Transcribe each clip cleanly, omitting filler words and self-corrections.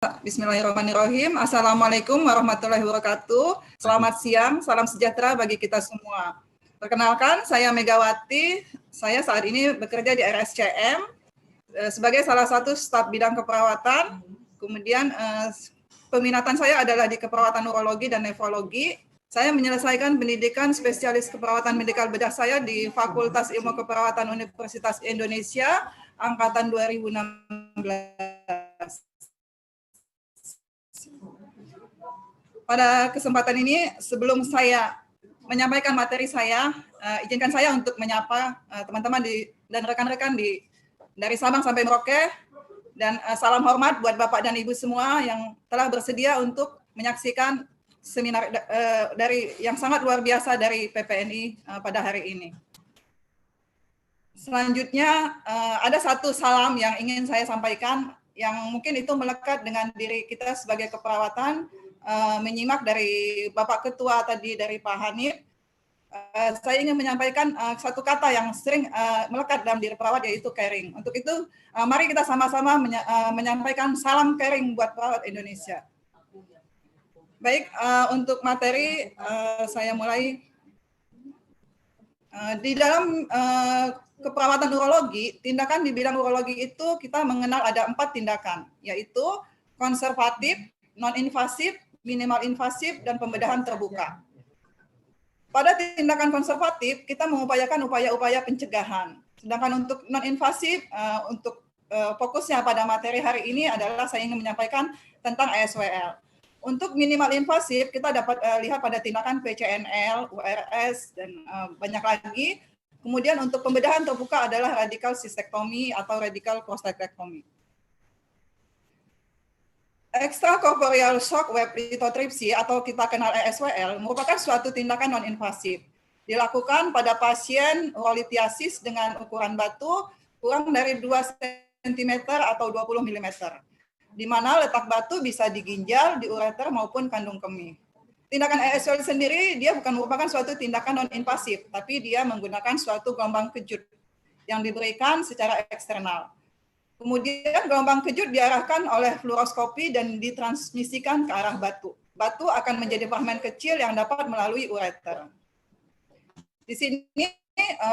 Bismillahirrahmanirrahim. Assalamualaikum warahmatullahi wabarakatuh. Selamat siang, salam sejahtera bagi kita semua. Perkenalkan, saya Megawati. Saya saat ini bekerja di RSCM sebagai salah satu staf bidang keperawatan. Kemudian peminatan saya adalah di keperawatan urologi dan nefrologi. Saya menyelesaikan pendidikan spesialis keperawatan medikal bedah saya di Fakultas Ilmu Keperawatan Universitas Indonesia angkatan 2016. Pada kesempatan ini, sebelum saya menyampaikan materi saya, izinkan saya untuk menyapa teman-teman dan rekan-rekan dari Sabang sampai Merauke, dan salam hormat buat Bapak dan Ibu semua yang telah bersedia untuk menyaksikan seminar dari yang sangat luar biasa dari PPNI pada hari ini. Selanjutnya, ada satu salam yang ingin saya sampaikan, yang mungkin itu melekat dengan diri kita sebagai keperawatan. Menyimak dari Bapak Ketua tadi, dari Pak Hanif, saya ingin menyampaikan satu kata yang sering melekat dalam diri perawat, yaitu caring. Untuk itu, mari kita sama-sama menyampaikan salam caring buat perawat Indonesia. Baik, untuk materi saya mulai. Di dalam keperawatan urologi, tindakan di bidang urologi itu kita mengenal ada 4 tindakan, yaitu konservatif, non-invasif, minimal invasif, dan pembedahan terbuka. Pada tindakan konservatif, kita mengupayakan upaya-upaya pencegahan. Sedangkan untuk non-invasif, untuk fokusnya pada materi hari ini adalah saya ingin menyampaikan tentang ESWL. Untuk minimal invasif, kita dapat lihat pada tindakan PCNL, URS, dan banyak lagi. Kemudian untuk pembedahan terbuka adalah radikal sistektomi atau radikal prostatektomi. Extracorporeal shock wave lithotripsy atau kita kenal ESWL merupakan suatu tindakan non-invasif. Dilakukan pada pasien urolithiasis dengan ukuran batu kurang dari 2 cm atau 20 mm, di mana letak batu bisa di ginjal, di ureter maupun kandung kemih. Tindakan ESWL sendiri dia bukan merupakan suatu tindakan non-invasif, tapi dia menggunakan suatu gelombang kejut yang diberikan secara eksternal. Kemudian gelombang kejut diarahkan oleh fluoroskopi dan ditransmisikan ke arah batu. Batu akan menjadi fragmen kecil yang dapat melalui ureter. Di sini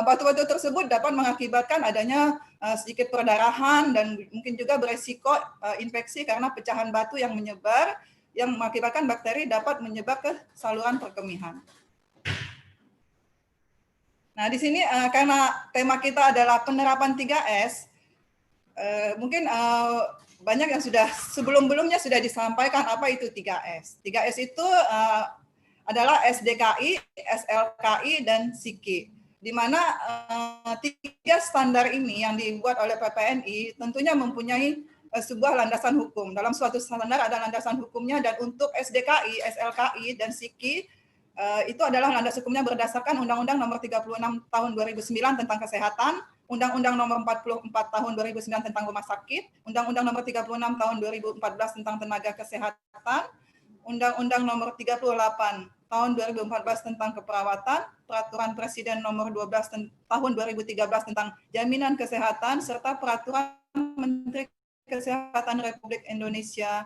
batu-batu tersebut dapat mengakibatkan adanya sedikit perdarahan dan mungkin juga beresiko infeksi karena pecahan batu yang menyebar yang mengakibatkan bakteri dapat menyebar ke saluran perkemihan. Nah, di sini karena tema kita adalah penerapan 3S, mungkin banyak yang sudah sebelum-belumnya sudah disampaikan apa itu 3S. 3S itu adalah SDKI, SLKI, dan SIKI. Di mana 3 standar ini yang dibuat oleh PPNI tentunya mempunyai sebuah landasan hukum. Dalam suatu standar ada landasan hukumnya, dan untuk SDKI, SLKI, dan SIKI itu adalah landasan hukumnya berdasarkan Undang-Undang Nomor 36 Tahun 2009 tentang Kesehatan, Undang-Undang Nomor 44 Tahun 2009 tentang Rumah Sakit, Undang-Undang Nomor 36 Tahun 2014 tentang Tenaga Kesehatan, Undang-Undang Nomor 38 Tahun 2014 tentang Keperawatan, Peraturan Presiden Nomor 12 Tahun 2013 tentang Jaminan Kesehatan, serta Peraturan Menteri Kesehatan Republik Indonesia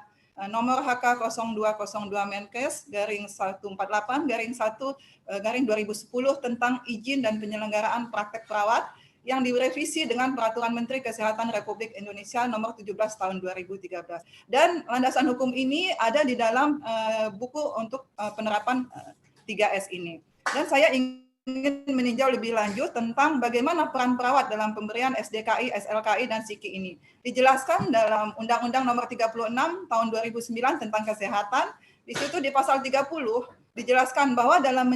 nomor HK 0202 Menkes garing 148 garing 1 garing 2010 tentang izin dan penyelenggaraan praktek perawat yang direvisi dengan Peraturan Menteri Kesehatan Republik Indonesia nomor 17 tahun 2013. Dan landasan hukum ini ada di dalam buku untuk penerapan 3S ini. Dan saya ingin meninjau lebih lanjut tentang bagaimana peran perawat dalam pemberian SDKI, SLKI, dan SIKI ini. Dijelaskan dalam Undang-Undang Nomor 36 Tahun 2009 tentang Kesehatan. Di situ di pasal 30 dijelaskan bahwa dalam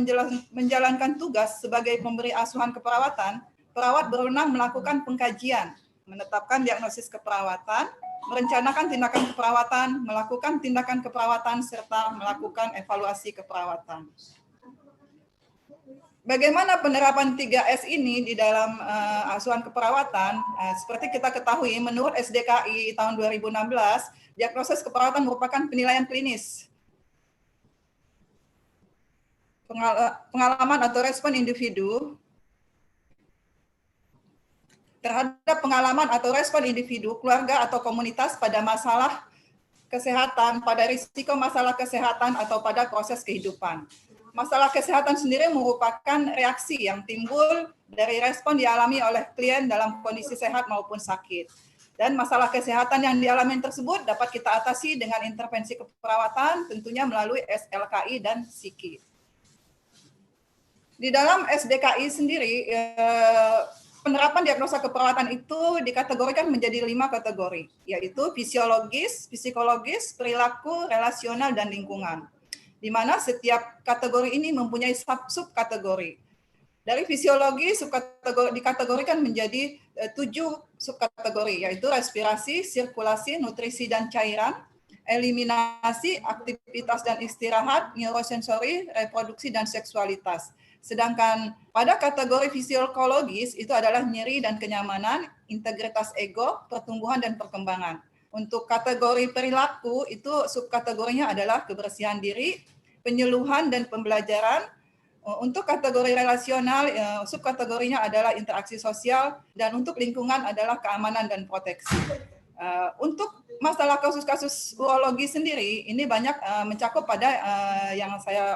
menjalankan tugas sebagai pemberi asuhan keperawatan, perawat berwenang melakukan pengkajian, menetapkan diagnosis keperawatan, merencanakan tindakan keperawatan, melakukan tindakan keperawatan, serta melakukan evaluasi keperawatan. Bagaimana penerapan 3S ini di dalam asuhan keperawatan? Seperti kita ketahui, menurut SDKI tahun 2016, diagnosis keperawatan merupakan penilaian klinis, pengalaman atau respon individu terhadap pengalaman atau respon individu, keluarga, atau komunitas pada masalah kesehatan, pada risiko masalah kesehatan atau pada proses kehidupan. Masalah kesehatan sendiri merupakan reaksi yang timbul dari respon dialami oleh klien dalam kondisi sehat maupun sakit. Dan masalah kesehatan yang dialami tersebut dapat kita atasi dengan intervensi keperawatan, tentunya melalui SLKI dan SIKI. Di dalam SDKI sendiri, penerapan diagnosa keperawatan itu dikategorikan menjadi 5 kategori, yaitu fisiologis, psikologis, perilaku, relasional, dan lingkungan. Di mana setiap kategori ini mempunyai subkategori. Dari fisiologi dikategorikan menjadi 7 subkategori, yaitu respirasi, sirkulasi, nutrisi dan cairan, eliminasi, aktivitas dan istirahat, neurosensori, reproduksi dan seksualitas. Sedangkan pada kategori fisiologis itu adalah nyeri dan kenyamanan, integritas ego, pertumbuhan dan perkembangan. Untuk kategori perilaku itu subkategorinya adalah kebersihan diri, penyuluhan dan pembelajaran. Untuk kategori relasional, subkategorinya adalah interaksi sosial, dan untuk lingkungan adalah keamanan dan proteksi. Untuk masalah kasus-kasus urologi sendiri, ini banyak mencakup pada yang saya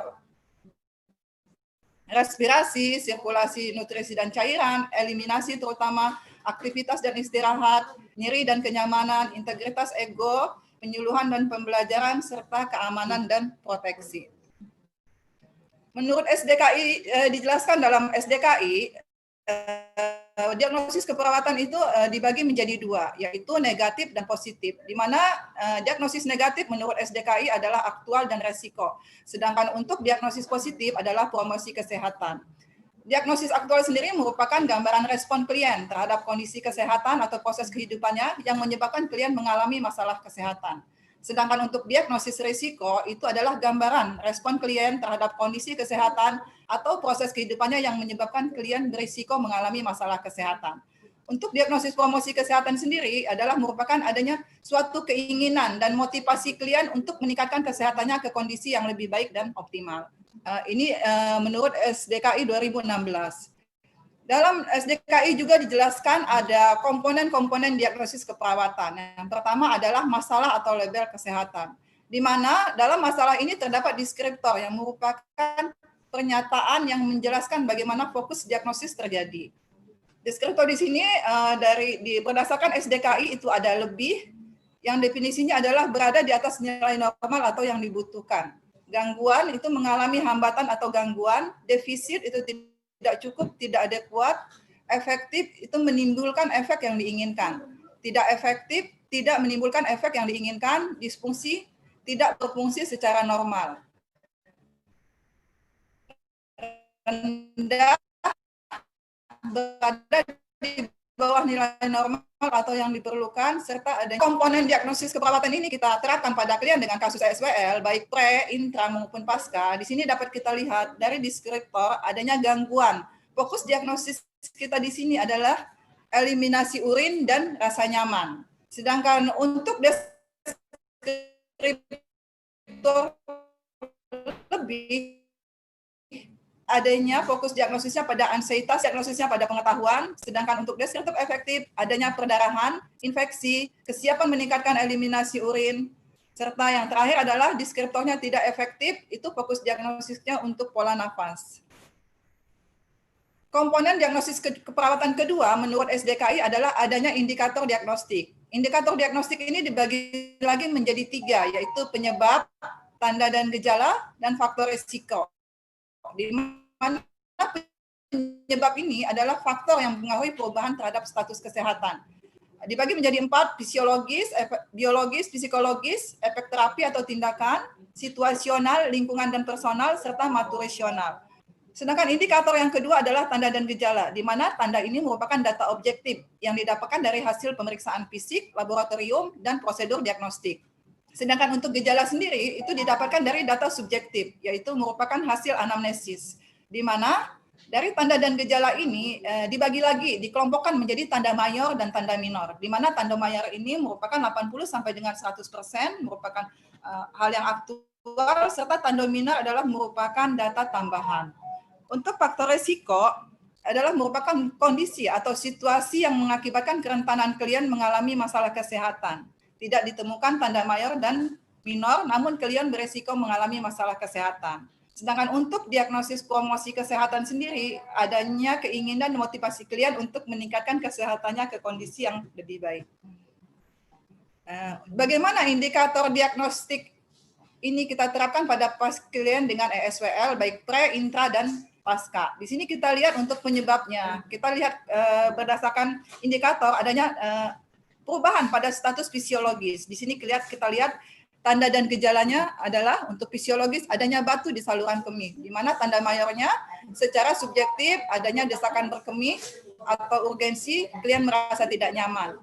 respirasi, sirkulasi, nutrisi dan cairan, eliminasi terutama aktivitas dan istirahat, nyeri dan kenyamanan, integritas ego, penyuluhan dan pembelajaran, serta keamanan dan proteksi. Menurut SDKI, dijelaskan dalam SDKI, diagnosis keperawatan itu dibagi menjadi 2, yaitu negatif dan positif, di mana diagnosis negatif menurut SDKI adalah aktual dan resiko, sedangkan untuk diagnosis positif adalah promosi kesehatan. Diagnosis aktual sendiri merupakan gambaran respon klien terhadap kondisi kesehatan atau proses kehidupannya yang menyebabkan klien mengalami masalah kesehatan. Sedangkan untuk diagnosis risiko itu adalah gambaran respon klien terhadap kondisi kesehatan atau proses kehidupannya yang menyebabkan klien berisiko mengalami masalah kesehatan. Untuk diagnosis promosi kesehatan sendiri adalah merupakan adanya suatu keinginan dan motivasi klien untuk meningkatkan kesehatannya ke kondisi yang lebih baik dan optimal. Ini menurut SDKI 2016. Dalam SDKI juga dijelaskan ada komponen-komponen diagnosis keperawatan. Yang pertama adalah masalah atau label kesehatan, di mana dalam masalah ini terdapat deskriptor yang merupakan pernyataan yang menjelaskan bagaimana fokus diagnosis terjadi. Deskriptor di sini berdasarkan SDKI itu ada lebih, yang definisinya adalah berada di atas nilai normal atau yang dibutuhkan. Gangguan itu mengalami hambatan atau gangguan, defisit itu tidak cukup, tidak adekuat, efektif itu menimbulkan efek yang diinginkan, tidak efektif, tidak menimbulkan efek yang diinginkan, disfungsi, tidak berfungsi secara normal, rendah, berada di bawah nilai normal atau yang diperlukan, serta ada komponen diagnosis keperawatan ini kita terapkan pada klien dengan kasus SWL, baik pre, intra, maupun pasca. Di sini dapat kita lihat dari deskriptor adanya gangguan. Fokus diagnosis kita di sini adalah eliminasi urin dan rasa nyaman. Sedangkan untuk deskriptor lebih, adanya fokus diagnosisnya pada ansietas, diagnosisnya pada pengetahuan, sedangkan untuk deskriptif efektif adanya perdarahan, infeksi, kesiapan meningkatkan eliminasi urin, serta yang terakhir adalah deskriptornya tidak efektif, itu fokus diagnosisnya untuk pola nafas. Komponen diagnosis keperawatan kedua menurut SDKI adalah adanya indikator diagnostik. Indikator diagnostik ini dibagi lagi menjadi 3, yaitu penyebab, tanda dan gejala, dan faktor risiko. Di mana penyebab ini adalah faktor yang mempengaruhi perubahan terhadap status kesehatan. Dibagi menjadi 4, fisiologis, biologis, psikologis, efek terapi atau tindakan, situasional, lingkungan dan personal, serta maturasional. Sedangkan indikator yang kedua adalah tanda dan gejala, di mana tanda ini merupakan data objektif yang didapatkan dari hasil pemeriksaan fisik, laboratorium, dan prosedur diagnostik. Sedangkan untuk gejala sendiri itu didapatkan dari data subjektif, yaitu merupakan hasil anamnesis, di mana dari tanda dan gejala ini dibagi lagi, dikelompokkan menjadi tanda mayor dan tanda minor, di mana tanda mayor ini merupakan 80 sampai dengan 100%, merupakan hal yang aktual, serta tanda minor adalah merupakan data tambahan. Untuk faktor risiko adalah merupakan kondisi atau situasi yang mengakibatkan kerentanan klien mengalami masalah kesehatan. tidak ditemukan tanda mayor dan minor, namun klien beresiko mengalami masalah kesehatan. Sedangkan untuk diagnosis promosi kesehatan sendiri, adanya keinginan dan motivasi klien untuk meningkatkan kesehatannya ke kondisi yang lebih baik. Bagaimana indikator diagnostik ini kita terapkan pada klien dengan ESWL, baik pre, intra, dan pasca. Di sini kita lihat untuk penyebabnya. Kita lihat berdasarkan indikator adanya perubahan pada status fisiologis. Di sini kita lihat tanda dan gejalanya adalah untuk fisiologis adanya batu di saluran kemih, di mana tanda mayornya secara subjektif adanya desakan berkemih atau urgensi, klien merasa tidak nyaman.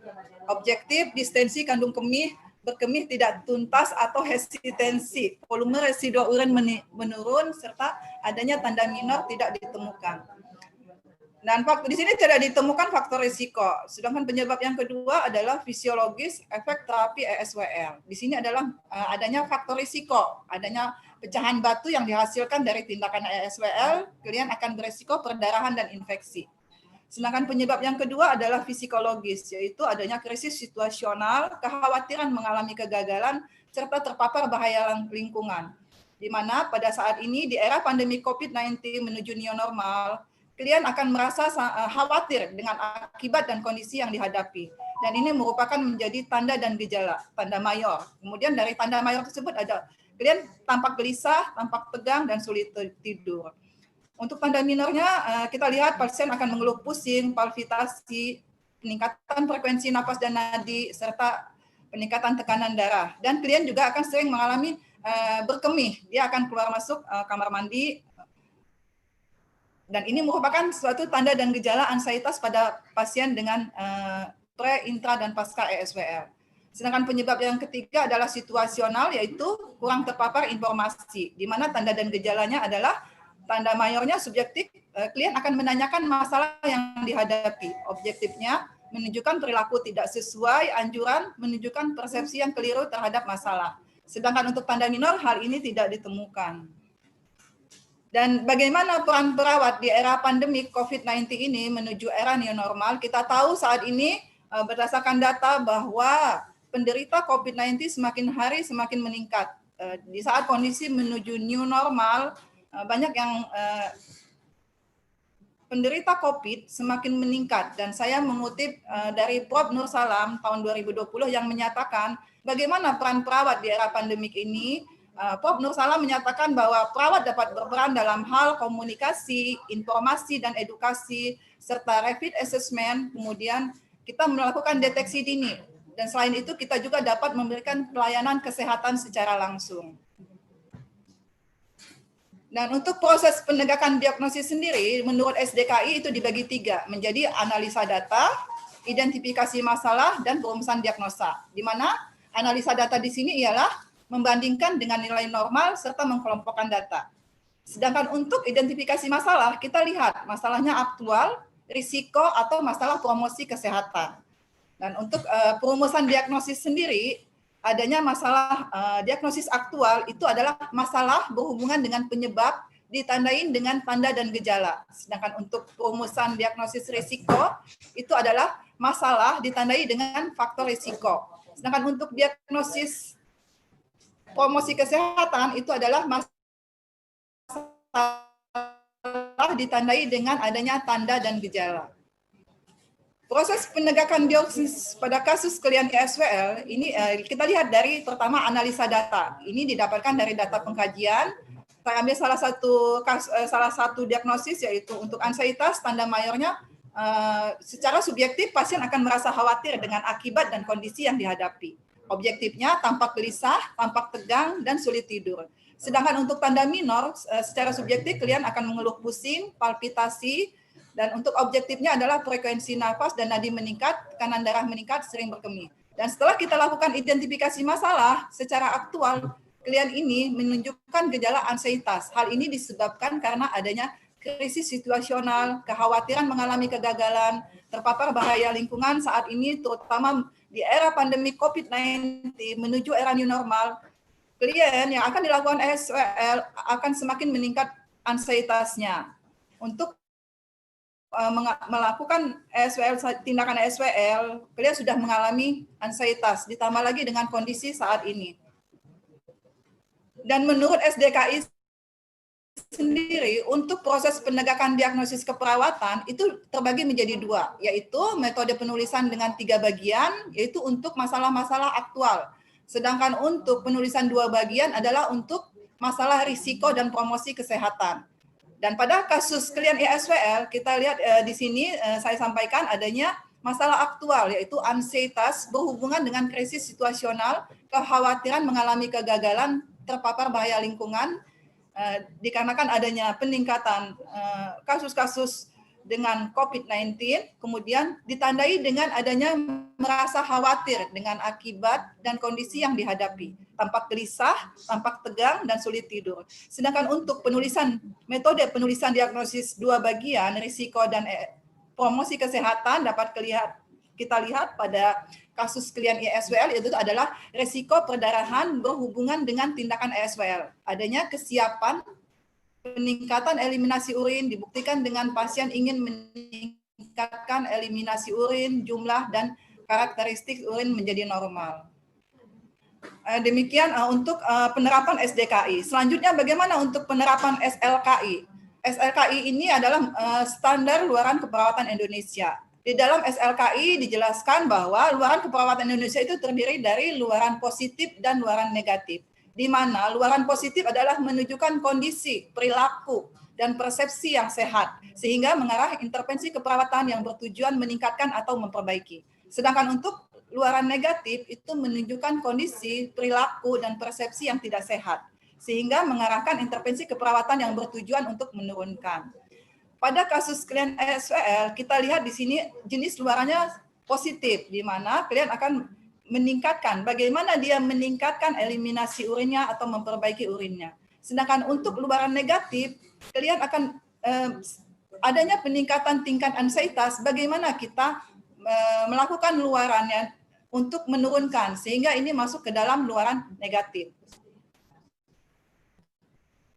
Objektif, distensi kandung kemih, berkemih tidak tuntas atau hesitansi, volume residu urin menurun, serta adanya tanda minor tidak ditemukan. Dan faktor di sini tidak ditemukan faktor risiko. Sedangkan penyebab yang kedua adalah fisiologis efek terapi ESWL. Di sini adalah adanya faktor risiko, adanya pecahan batu yang dihasilkan dari tindakan ESWL, klien akan berisiko perdarahan dan infeksi. Sedangkan penyebab yang kedua adalah psikologis, yaitu adanya krisis situasional, kekhawatiran mengalami kegagalan, serta terpapar bahaya lingkungan. Di mana pada saat ini di era pandemi COVID-19 menuju new normal, klien akan merasa khawatir dengan akibat dan kondisi yang dihadapi. Dan ini merupakan menjadi tanda dan gejala, tanda mayor. Kemudian dari tanda mayor tersebut ada klien tampak gelisah, tampak tegang, dan sulit tidur. Untuk tanda minornya, kita lihat pasien akan mengeluh pusing, palpitasi, peningkatan frekuensi napas dan nadi, serta peningkatan tekanan darah. Dan klien juga akan sering mengalami berkemih. Dia akan keluar masuk kamar mandi. Dan ini merupakan suatu tanda dan gejala ansietas pada pasien dengan pre, intra, dan pasca ESWL. Sedangkan penyebab yang ketiga adalah situasional, yaitu kurang terpapar informasi, di mana tanda dan gejalanya adalah tanda mayornya subjektif, klien akan menanyakan masalah yang dihadapi. Objektifnya menunjukkan perilaku tidak sesuai anjuran, menunjukkan persepsi yang keliru terhadap masalah. Sedangkan untuk tanda minor, hal ini tidak ditemukan. Dan bagaimana peran perawat di era pandemi COVID-19 ini menuju era new normal? Kita tahu saat ini berdasarkan data bahwa penderita COVID-19 semakin hari semakin meningkat. Di saat kondisi menuju new normal, banyak yang penderita COVID semakin meningkat, dan saya mengutip dari Prof. Nur Salam tahun 2020 yang menyatakan bagaimana peran perawat di era pandemik ini. Prof. Nur Salam menyatakan bahwa perawat dapat berperan dalam hal komunikasi, informasi, dan edukasi, serta rapid assessment, kemudian kita melakukan deteksi dini, dan selain itu kita juga dapat memberikan pelayanan kesehatan secara langsung. Dan untuk proses penegakan diagnosis sendiri, menurut SDKI itu dibagi 3, menjadi analisa data, identifikasi masalah, dan perumusan diagnosa. Di mana analisa data di sini ialah membandingkan dengan nilai normal serta mengkelompokkan data. Sedangkan untuk identifikasi masalah, kita lihat masalahnya aktual, risiko, atau masalah promosi kesehatan. Dan untuk perumusan diagnosis sendiri, adanya masalah diagnosis aktual itu adalah masalah berhubungan dengan penyebab ditandain dengan tanda dan gejala. Sedangkan untuk perumusan diagnosis risiko itu adalah masalah ditandai dengan faktor risiko. Sedangkan untuk diagnosis promosi kesehatan itu adalah masalah ditandai dengan adanya tanda dan gejala. Proses penegakan diagnosis pada kasus klien ESWL ini kita lihat dari pertama analisa data. Ini didapatkan dari data pengkajian. Saya ambil salah satu diagnosis, yaitu untuk ansietas, tanda mayornya secara subjektif pasien akan merasa khawatir dengan akibat dan kondisi yang dihadapi. Objektifnya tampak gelisah, tampak tegang, dan sulit tidur. Sedangkan untuk tanda minor secara subjektif klien akan mengeluh pusing, palpitasi, dan untuk objektifnya adalah frekuensi nafas dan nadi meningkat, tekanan darah meningkat, sering berkemih. Dan setelah kita lakukan identifikasi masalah, secara aktual, klien ini menunjukkan gejala ansietas. Hal ini disebabkan karena adanya krisis situasional, kekhawatiran mengalami kegagalan, terpapar bahaya lingkungan saat ini, terutama di era pandemi COVID-19 menuju era new normal. Klien yang akan dilakukan ESWL akan semakin meningkat ansietasnya. Untuk melakukan ESWL, tindakan ESWL, kalian sudah mengalami ansietas, ditambah lagi dengan kondisi saat ini. Dan menurut SDKI sendiri, untuk proses penegakan diagnosis keperawatan itu terbagi menjadi dua, yaitu metode penulisan dengan 3 bagian, yaitu untuk masalah-masalah aktual. Sedangkan untuk penulisan 2 bagian adalah untuk masalah risiko dan promosi kesehatan. Dan pada kasus klien ESWL, kita lihat di sini saya sampaikan adanya masalah aktual, yaitu ansietas berhubungan dengan krisis situasional, kekhawatiran mengalami kegagalan, terpapar bahaya lingkungan, dikarenakan adanya peningkatan kasus-kasus dengan COVID-19, kemudian ditandai dengan adanya merasa khawatir dengan akibat dan kondisi yang dihadapi, tampak gelisah, tampak tegang, dan sulit tidur. Sedangkan untuk penulisan, metode penulisan diagnosis 2 bagian, risiko dan promosi kesehatan dapat kita lihat pada kasus klien ESWL itu adalah risiko perdarahan berhubungan dengan tindakan ESWL. Adanya kesiapan peningkatan eliminasi urin dibuktikan dengan pasien ingin meningkatkan eliminasi urin, jumlah dan karakteristik urin menjadi normal. Demikian untuk penerapan SDKI. Selanjutnya bagaimana untuk penerapan SLKI? SLKI ini adalah standar luaran keperawatan Indonesia. Di dalam SLKI dijelaskan bahwa luaran keperawatan Indonesia itu terdiri dari luaran positif dan luaran negatif, di mana luaran positif adalah menunjukkan kondisi, perilaku, dan persepsi yang sehat, sehingga mengarah intervensi keperawatan yang bertujuan meningkatkan atau memperbaiki. Sedangkan untuk luaran negatif itu menunjukkan kondisi, perilaku, dan persepsi yang tidak sehat, sehingga mengarahkan intervensi keperawatan yang bertujuan untuk menurunkan. Pada kasus klien ESWL, kita lihat di sini jenis luarannya positif, di mana klien akan meningkatkan, bagaimana dia meningkatkan eliminasi urinnya atau memperbaiki urinnya. Sedangkan untuk luaran negatif, klien akan adanya peningkatan tingkat ansietas, bagaimana kita melakukan luarannya untuk menurunkan, sehingga ini masuk ke dalam luaran negatif.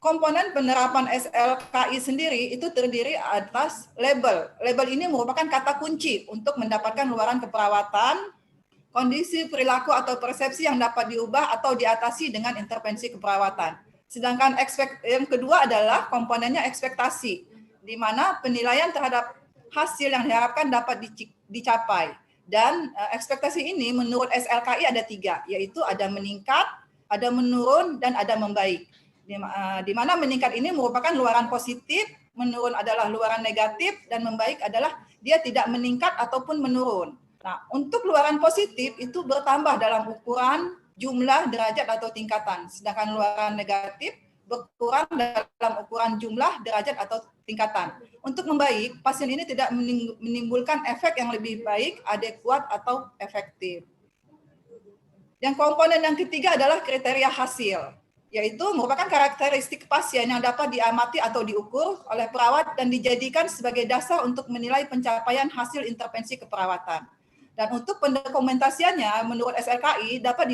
Komponen penerapan SLKI sendiri itu terdiri atas label. Label ini merupakan kata kunci untuk mendapatkan luaran keperawatan, kondisi perilaku atau persepsi yang dapat diubah atau diatasi dengan intervensi keperawatan. Sedangkan yang kedua adalah komponennya ekspektasi, di mana penilaian terhadap hasil yang diharapkan dapat dicapai. Dan ekspektasi ini menurut SLKI ada 3, yaitu ada meningkat, ada menurun, dan ada membaik. Di mana meningkat ini merupakan luaran positif, menurun adalah luaran negatif, dan membaik adalah dia tidak meningkat ataupun menurun. Nah, untuk luaran positif itu bertambah dalam ukuran, jumlah, derajat, atau tingkatan. Sedangkan luaran negatif berkurang dalam ukuran jumlah, derajat, atau tingkatan. Untuk membaik, pasien ini tidak menimbulkan efek yang lebih baik, adekuat, atau efektif. Yang komponen yang ketiga adalah kriteria hasil, yaitu merupakan karakteristik pasien yang dapat diamati atau diukur oleh perawat dan dijadikan sebagai dasar untuk menilai pencapaian hasil intervensi keperawatan. Dan untuk pendokumentasiannya menurut SLKI dapat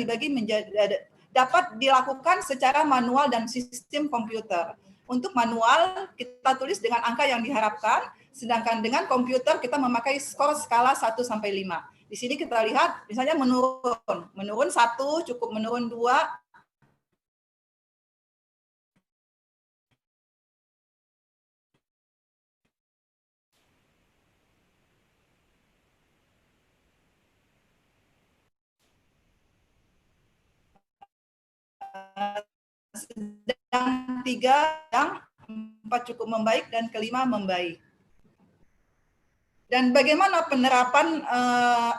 dilakukan secara manual dan sistem komputer. Untuk manual kita tulis dengan angka yang diharapkan, sedangkan dengan komputer kita memakai skor skala 1 sampai 5. Di sini kita lihat misalnya menurun 1, cukup menurun 2, sedang 3, yang 4 cukup membaik, dan kelima membaik. Dan bagaimana penerapan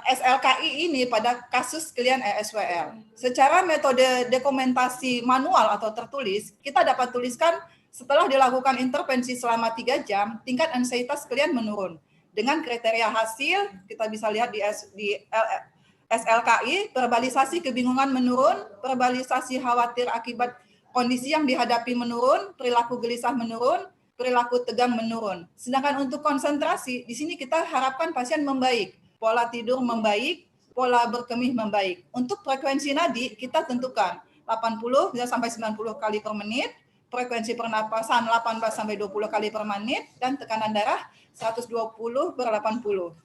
SLKI ini pada kasus klien ESWL? Secara metode dokumentasi manual atau tertulis, kita dapat tuliskan setelah dilakukan intervensi selama 3 jam, tingkat ansietas klien menurun. Dengan kriteria hasil, kita bisa lihat di SLKI, verbalisasi kebingungan menurun, verbalisasi khawatir akibat kondisi yang dihadapi menurun, perilaku gelisah menurun, perilaku tegang menurun. Sedangkan untuk konsentrasi, di sini kita harapkan pasien membaik, pola tidur membaik, pola berkemih membaik. Untuk frekuensi nadi, kita tentukan 80 sampai 90 kali per menit, frekuensi pernapasan 18 sampai 20 kali per menit, dan tekanan darah 120 per 80.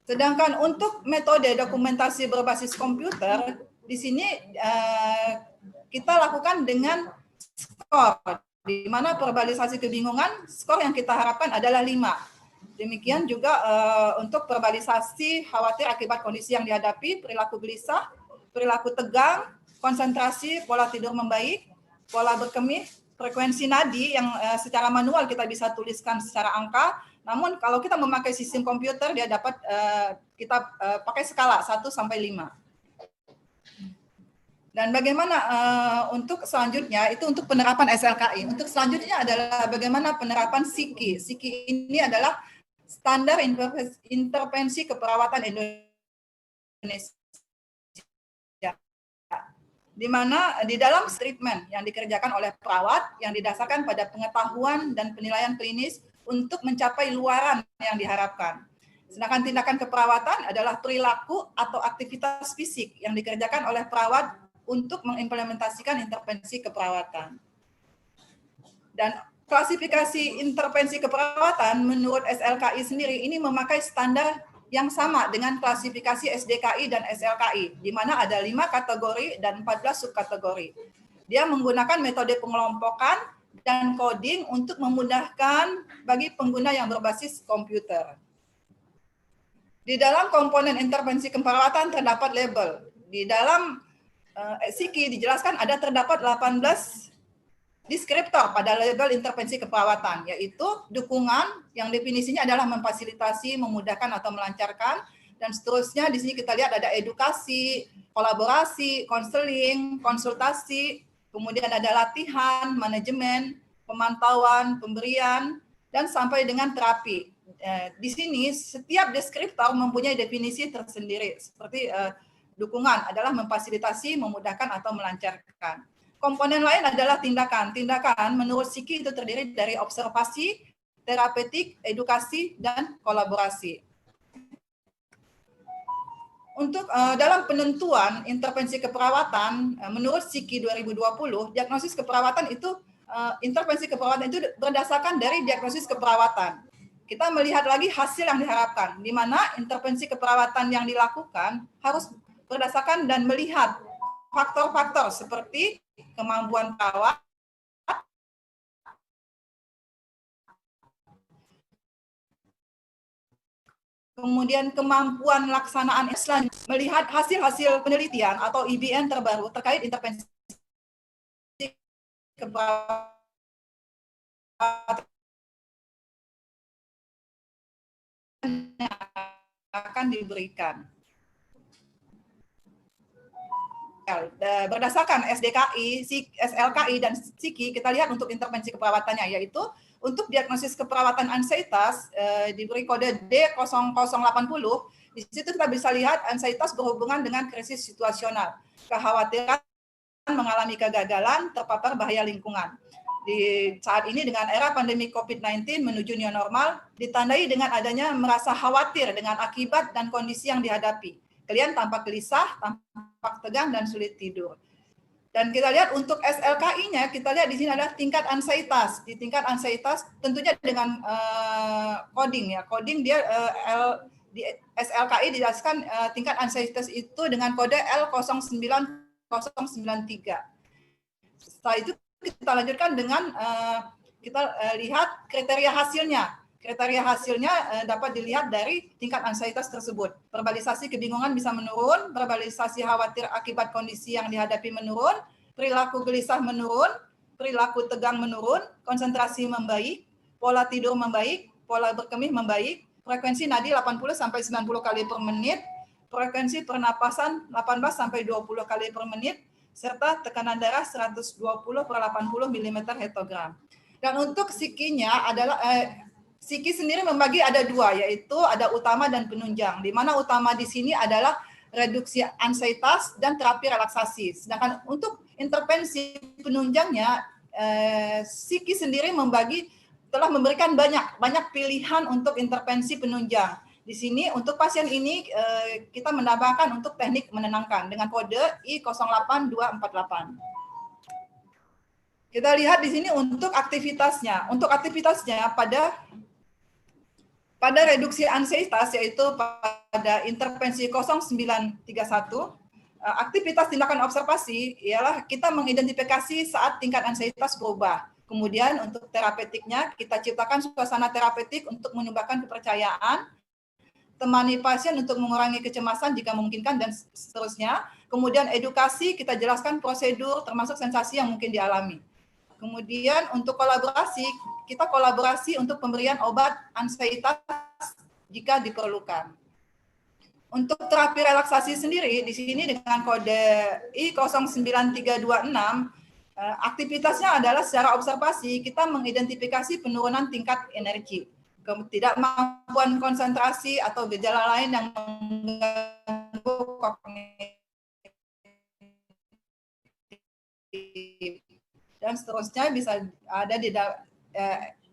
Sedangkan untuk metode dokumentasi berbasis komputer, di sini kita lakukan dengan skor, di mana verbalisasi kebingungan, skor yang kita harapkan adalah 5. Demikian juga untuk verbalisasi khawatir akibat kondisi yang dihadapi, perilaku gelisah, perilaku tegang, konsentrasi, pola tidur membaik, pola berkemih, frekuensi nadi yang secara manual kita bisa tuliskan secara angka. Namun kalau kita memakai sistem komputer, dia dapat kita pakai skala 1 sampai 5. Dan bagaimana untuk selanjutnya, itu untuk penerapan SLKI. Untuk selanjutnya adalah bagaimana penerapan SIKI. SIKI ini adalah Standar Intervensi Keperawatan Indonesia, di mana di dalam treatment yang dikerjakan oleh perawat yang didasarkan pada pengetahuan dan penilaian klinis untuk mencapai luaran yang diharapkan. Sedangkan tindakan keperawatan adalah perilaku atau aktivitas fisik yang dikerjakan oleh perawat untuk mengimplementasikan intervensi keperawatan. Dan klasifikasi intervensi keperawatan menurut SLKI sendiri ini memakai standar yang sama dengan klasifikasi SDKI dan SLKI, di mana ada 5 kategori dan 14 subkategori. Dia menggunakan metode pengelompokan dan coding untuk memudahkan bagi pengguna yang berbasis komputer. Di dalam komponen intervensi keperawatan terdapat label. Di dalam SIKI dijelaskan ada terdapat 18 deskriptor pada label intervensi keperawatan, yaitu dukungan yang definisinya adalah memfasilitasi, memudahkan atau melancarkan, dan seterusnya. Di sini kita lihat ada edukasi, kolaborasi, konseling, konsultasi, kemudian ada latihan, manajemen, pemantauan, pemberian, dan sampai dengan terapi. Di sini setiap deskriptor mempunyai definisi tersendiri, seperti dukungan adalah memfasilitasi, memudahkan atau melancarkan. Komponen lain adalah tindakan. Tindakan menurut SIKI itu terdiri dari observasi, terapeutik, edukasi, dan kolaborasi. Untuk dalam penentuan intervensi keperawatan, menurut SIKI 2020, diagnosis keperawatan itu, intervensi keperawatan itu berdasarkan dari diagnosis keperawatan. Kita melihat lagi hasil yang diharapkan, di mana intervensi keperawatan yang dilakukan harus berdasarkan dan melihat faktor-faktor seperti kemampuan perawat, kemudian kemampuan laksanaan, melihat hasil-hasil penelitian atau IBN terbaru terkait intervensi keperawatan yang akan diberikan. Berdasarkan SDKI, SLKI, dan SIKI, kita lihat untuk intervensi keperawatannya, yaitu untuk diagnosis keperawatan ansietas diberi kode D0080. Di situ kita bisa lihat ansietas berhubungan dengan krisis situasional, kekhawatiran mengalami kegagalan, terpapar bahaya lingkungan. Di saat ini dengan era pandemi COVID-19 menuju new normal, ditandai dengan adanya merasa khawatir dengan akibat dan kondisi yang dihadapi. Kalian tampak gelisah, tampak tegang, dan sulit tidur. Dan kita lihat untuk SLKI-nya, kita lihat di sini ada tingkat ansietas. Di tingkat ansietas tentunya dengan coding ya. Coding dia di SLKI dijelaskan tingkat ansietas itu dengan kode L09093. Setelah itu kita lanjutkan dengan kita lihat kriteria hasilnya. Kriteria hasilnya dapat dilihat dari tingkat ansietas tersebut. Verbalisasi kebingungan bisa menurun, verbalisasi khawatir akibat kondisi yang dihadapi menurun, perilaku gelisah menurun, perilaku tegang menurun, konsentrasi membaik, pola tidur membaik, pola berkemih membaik, frekuensi nadi 80 sampai 90 kali per menit, frekuensi pernapasan 18 sampai 20 kali per menit, serta tekanan darah 120 per 80 mm Hg. Dan untuk SIKI-nya adalah SIKI sendiri membagi ada dua, yaitu ada utama dan penunjang. Di mana utama di sini adalah reduksi ansietas dan terapi relaksasi. Sedangkan untuk intervensi penunjangnya, SIKI sendiri telah memberikan banyak pilihan untuk intervensi penunjang. Di sini untuk pasien ini kita menambahkan untuk teknik menenangkan dengan kode I08248. Kita lihat di sini untuk aktivitasnya. Untuk aktivitasnya pada reduksi ansietas, yaitu pada intervensi 0931, aktivitas tindakan observasi ialah kita mengidentifikasi saat tingkat ansietas berubah. Kemudian untuk terapeutiknya, kita ciptakan suasana terapeutik untuk menumbuhkan kepercayaan, temani pasien untuk mengurangi kecemasan jika memungkinkan, dan seterusnya. Kemudian edukasi, kita jelaskan prosedur termasuk sensasi yang mungkin dialami. Kemudian untuk kolaborasi, kita kolaborasi untuk pemberian obat ansietas jika diperlukan. Untuk terapi relaksasi sendiri, di sini dengan kode I09326, aktivitasnya adalah secara observasi, kita mengidentifikasi penurunan tingkat energi, ketidakmampuan konsentrasi atau gejala lain yang mengganggu kognitif, dan seterusnya bisa ada di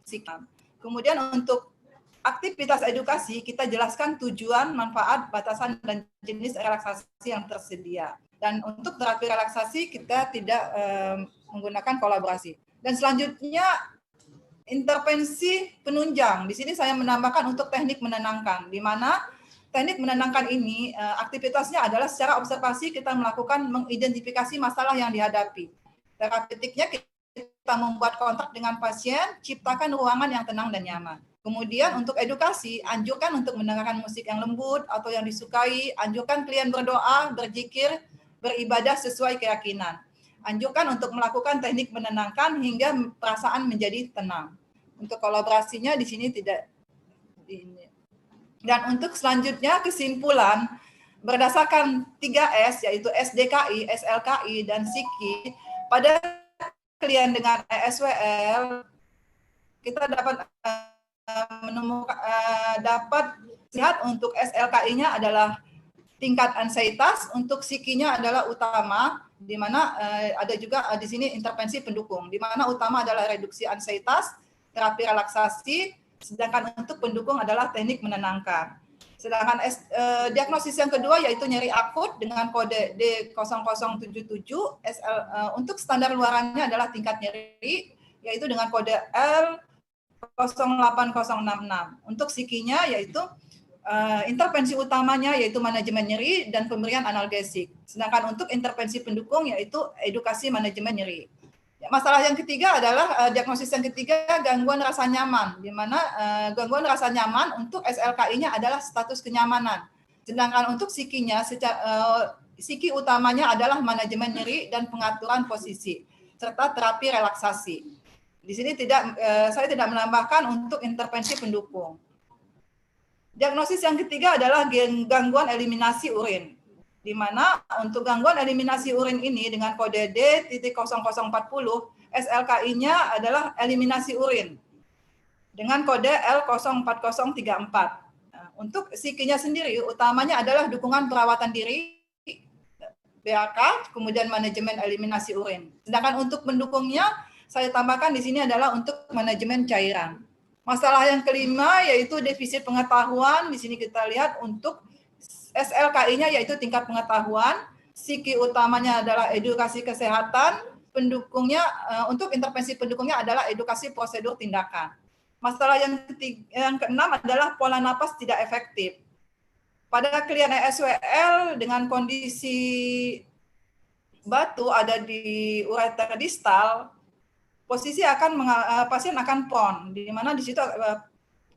sikap. Kemudian untuk aktivitas edukasi, kita jelaskan tujuan, manfaat, batasan, dan jenis relaksasi yang tersedia. Dan untuk terapi relaksasi, kita tidak menggunakan kolaborasi. Dan selanjutnya, intervensi penunjang. Di sini saya menambahkan untuk teknik menenangkan, di mana teknik menenangkan ini aktivitasnya adalah secara observasi kita melakukan mengidentifikasi masalah yang dihadapi. Terapeutiknya kita membuat kontak dengan pasien, ciptakan ruangan yang tenang dan nyaman. Kemudian untuk edukasi, anjurkan untuk mendengarkan musik yang lembut atau yang disukai, anjurkan klien berdoa, berzikir, beribadah sesuai keyakinan. Anjurkan untuk melakukan teknik menenangkan hingga perasaan menjadi tenang. Untuk kolaborasinya di sini tidak. Dan untuk selanjutnya kesimpulan, berdasarkan 3S yaitu SDKI, SLKI, dan SIKI, pada klien dengan ESWL, kita dapat menemukan dapat lihat untuk SLKI-nya adalah tingkat ansietas, untuk SIKI-nya adalah utama, di mana ada juga di sini intervensi pendukung, di mana utama adalah reduksi ansietas, terapi relaksasi, sedangkan untuk pendukung adalah teknik menenangkan. Sedangkan diagnosis yang kedua yaitu nyeri akut dengan kode D0077, untuk standar luarannya adalah tingkat nyeri, yaitu dengan kode L08066. Untuk psikinya yaitu intervensi utamanya yaitu manajemen nyeri dan pemberian analgesik. Sedangkan untuk intervensi pendukung yaitu edukasi manajemen nyeri. Masalah yang ketiga adalah diagnosis yang ketiga, gangguan rasa nyaman, di mana gangguan rasa nyaman untuk SLKI-nya adalah status kenyamanan. Sedangkan untuk psikinya, psiki utamanya adalah manajemen nyeri dan pengaturan posisi, serta terapi relaksasi. Di sini saya tidak menambahkan untuk intervensi pendukung. Diagnosis yang ketiga adalah gangguan eliminasi urin, di mana untuk gangguan eliminasi urin ini dengan kode D0040, SLKI-nya adalah eliminasi urin dengan kode L04034. Untuk psikinya sendiri, utamanya adalah dukungan perawatan diri, BAK, kemudian manajemen eliminasi urin. Sedangkan untuk pendukungnya, saya tambahkan di sini adalah untuk manajemen cairan. Masalah yang kelima yaitu defisit pengetahuan. Di sini kita lihat untuk SLKI-nya yaitu tingkat pengetahuan, psiki utamanya adalah edukasi kesehatan, pendukungnya untuk intervensi pendukungnya adalah edukasi prosedur tindakan. Masalah yang keenam adalah pola napas tidak efektif. Pada klien ESWL dengan kondisi batu ada di ureter distal, posisi pasien akan prone, di mana di situ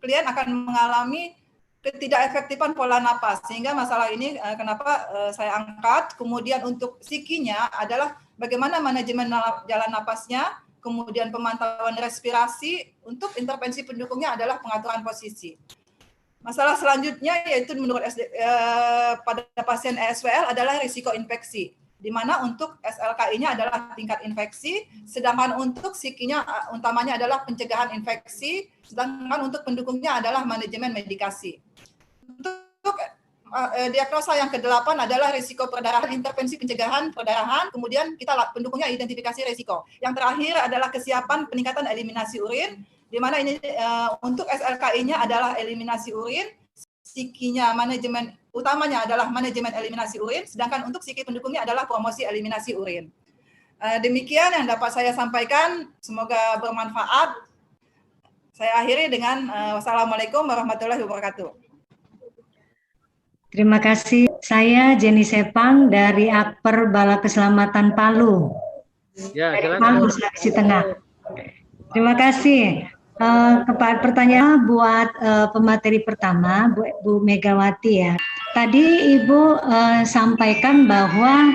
klien akan mengalami ketidakefektifan pola napas, sehingga masalah ini kenapa saya angkat. Kemudian untuk psikinya adalah bagaimana manajemen jalan napasnya, kemudian pemantauan respirasi, untuk intervensi pendukungnya adalah pengaturan posisi. Masalah selanjutnya yaitu menurut pada pasien ESWL adalah risiko infeksi, di mana untuk SLKI-nya adalah tingkat infeksi, sedangkan untuk psikinya utamanya adalah pencegahan infeksi, sedangkan untuk pendukungnya adalah manajemen medikasi. Untuk diagnosa yang ke-8 adalah risiko perdarahan, intervensi pencegahan perdarahan, kemudian kita pendukungnya identifikasi risiko. Yang terakhir adalah kesiapan peningkatan eliminasi urin, di mana ini untuk SLKI-nya adalah eliminasi urin, psikinya manajemen utamanya adalah manajemen eliminasi urin, sedangkan untuk psiki pendukungnya adalah promosi eliminasi urin. Demikian yang dapat saya sampaikan, semoga bermanfaat. Saya akhiri dengan wassalamualaikum warahmatullahi wabarakatuh. Terima kasih. Saya Jenny Sepang dari Akper Bala Keselamatan Palu. Ya, Dari silakan. Palu, Sulawesi Tengah. Terima kasih. Kepada pertanyaan buat pemateri pertama, Bu Megawati ya. Tadi Ibu sampaikan bahwa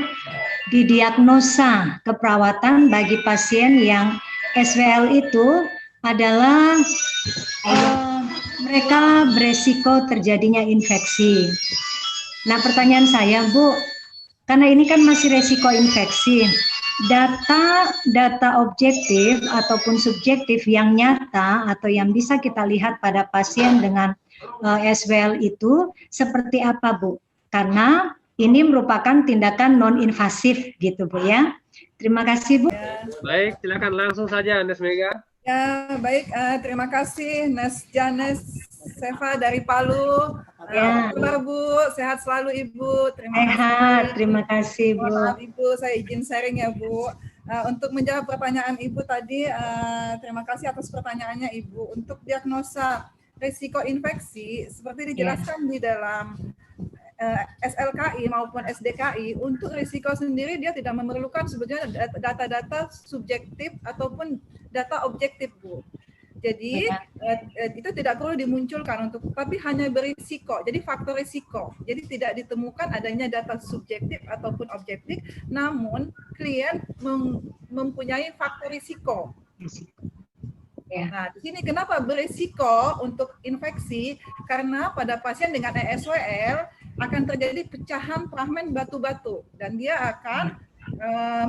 didiagnosa keperawatan bagi pasien yang SWL itu adalah mereka beresiko terjadinya infeksi. Nah, pertanyaan saya, Bu, karena ini kan masih resiko infeksi, data objektif ataupun subjektif yang nyata atau yang bisa kita lihat pada pasien dengan SWL itu seperti apa, Bu? Karena ini merupakan tindakan non-invasif gitu, Bu ya. Terima kasih, Bu. Baik, silakan langsung saja, Nes Mega. Ya, baik. Terima kasih, Nes Janes Seva dari Palu. Ya. Apa kabar, Bu? Sehat selalu, Ibu. Terima kasih. Sehat, terima kasih, Bu. Maaf, Ibu, saya izin sharing ya, Bu. Untuk menjawab pertanyaan Ibu tadi, terima kasih atas pertanyaannya, Ibu. Untuk diagnosa risiko infeksi, seperti dijelaskan di dalam SLKI maupun SDKI, untuk risiko sendiri dia tidak memerlukan sebetulnya data-data subjektif ataupun data objektif, Bu. Jadi itu tidak perlu dimunculkan tapi hanya berisiko. Jadi faktor risiko. Jadi tidak ditemukan adanya data subjektif ataupun objektif, namun klien mempunyai faktor risiko. Nah, di sini kenapa berisiko untuk infeksi? Karena pada pasien dengan ESWL akan terjadi pecahan fragmen batu-batu dan dia akan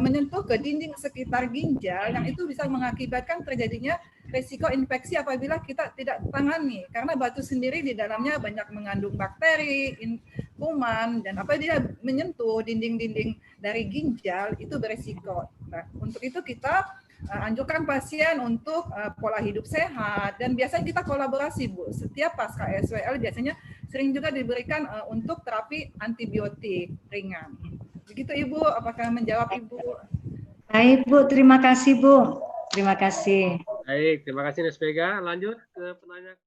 menyentuh ke dinding sekitar ginjal yang itu bisa mengakibatkan terjadinya risiko infeksi apabila kita tidak tangani, karena batu sendiri di dalamnya banyak mengandung bakteri, kuman, dan apa dia menyentuh dinding-dinding dari ginjal itu berisiko. Nah, untuk itu kita anjurkan pasien untuk pola hidup sehat, dan biasanya kita kolaborasi, Bu. Setiap pasca SWL biasanya sering juga diberikan untuk terapi antibiotik ringan. Begitu, Ibu. Apakah menjawab, Ibu? Baik, Bu. Terima kasih, Bu. Terima kasih. Baik, terima kasih Nes Mega. Lanjut ke penanya.